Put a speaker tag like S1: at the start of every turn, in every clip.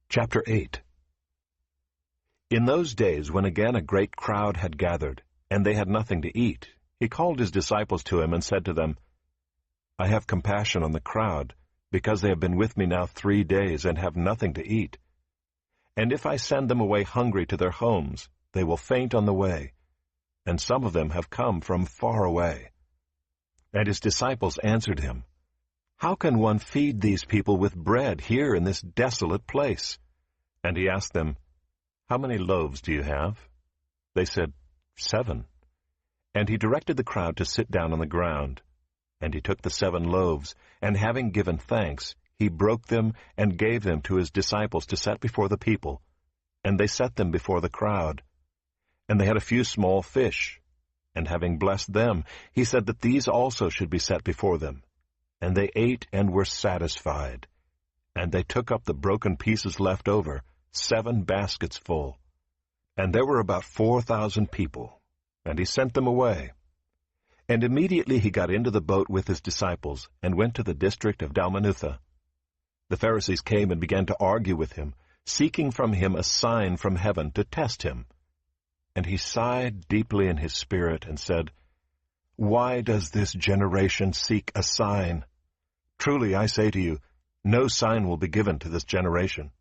S1: Chapter 8. In those days, when again a great crowd had gathered, and they had nothing to eat, he called his disciples to him and said to them, I have compassion on the crowd, because they have been with me now 3 days and have nothing to eat. And if I send them away hungry to their homes, they will faint on the way, and some of them have come from far away. And his disciples answered him, How can one feed these people with bread here in this desolate place? And he asked them, How many loaves do you have? They said, 7. And he directed the crowd to sit down on the ground. And he took the 7 loaves, and having given thanks, he broke them and gave them to his disciples to set before the people. And they set them before the crowd. And they had a few small fish. And having blessed them, he said that these also should be set before them. And they ate and were satisfied. And they took up the broken pieces left over, 7 baskets full. And there were about 4,000 people. And he sent them away. And immediately he got into the boat with his disciples, and went to the district of Dalmanutha. The Pharisees came and began to argue with him, seeking from him a sign from heaven to test him. And he sighed deeply in his spirit and said, Why does this generation seek a sign? Truly I say to you, no sign will be given to this generation.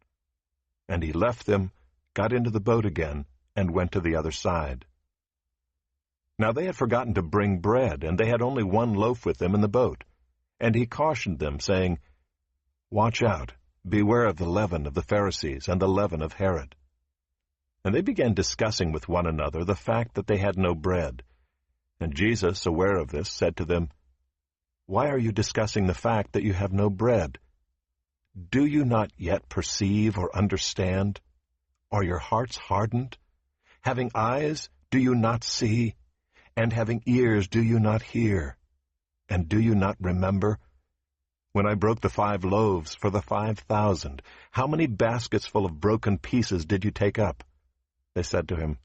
S1: And he left them, got into the boat again, and went to the other side. Now they had forgotten to bring bread, and they had only 1 loaf with them in the boat. And he cautioned them, saying, Watch out, beware of the leaven of the Pharisees and the leaven of Herod. And they began discussing with one another the fact that they had no bread. And Jesus, aware of this, said to them, Why are you discussing the fact that you have no bread? Do you not yet perceive or understand? Are your hearts hardened? Having eyes, do you not see? And having ears, do you not hear? And do you not remember? When I broke the 5 loaves for the 5,000, how many baskets full of broken pieces did you take up? They said to him,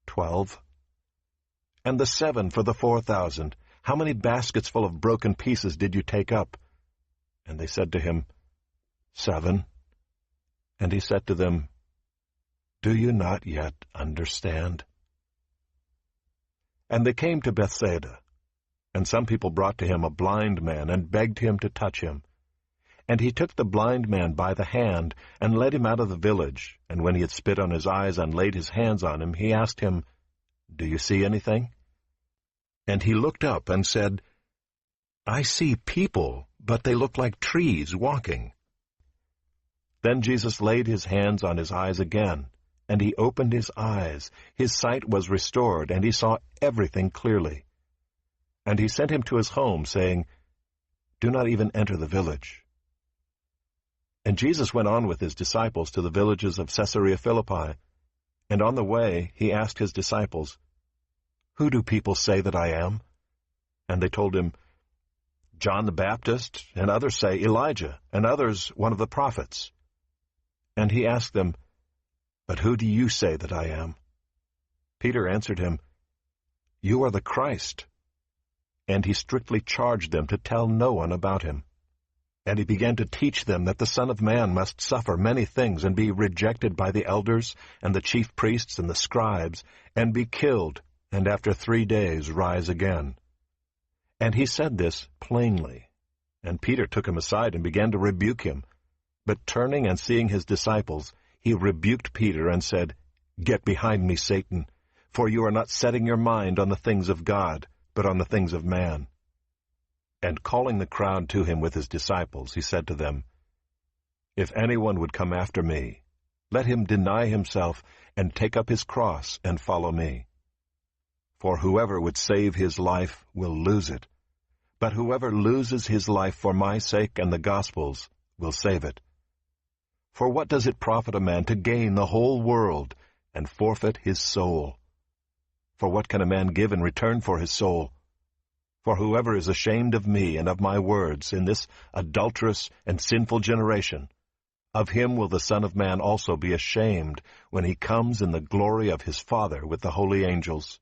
S1: 12. And the 7 for the 4,000, how many baskets full of broken pieces did you take up? And they said to him, 7. And he said to them, Do you not yet understand? And they came to Bethsaida, and some people brought to him a blind man and begged him to touch him. And he took the blind man by the hand and led him out of the village, and when he had spit on his eyes and laid his hands on him, he asked him, Do you see anything? And he looked up and said, I see people, but they look like trees walking. Then Jesus laid his hands on his eyes again, and he opened his eyes. His sight was restored, and he saw everything clearly. And he sent him to his home, saying, Do not even enter the village. And Jesus went on with his disciples to the villages of Caesarea Philippi. And on the way he asked his disciples, Who do people say that I am? And they told him, John the Baptist, and others say Elijah, and others one of the prophets. And he asked them, But who do you say that I am? Peter answered him, You are the Christ. And he strictly charged them to tell no one about him. And he began to teach them that the Son of Man must suffer many things and be rejected by the elders and the chief priests and the scribes, and be killed, and after 3 days rise again. And he said this plainly. And Peter took him aside and began to rebuke him. But turning and seeing his disciples, he rebuked Peter and said, Get behind me, Satan, for you are not setting your mind on the things of God, but on the things of man. And calling the crowd to him with his disciples, he said to them, If anyone would come after me, let him deny himself and take up his cross and follow me. For whoever would save his life will lose it, but whoever loses his life for my sake and the gospel's will save it. For what does it profit a man to gain the whole world and forfeit his soul? For what can a man give in return for his soul? For whoever is ashamed of me and of my words in this adulterous and sinful generation, of him will the Son of Man also be ashamed when he comes in the glory of his Father with the holy angels.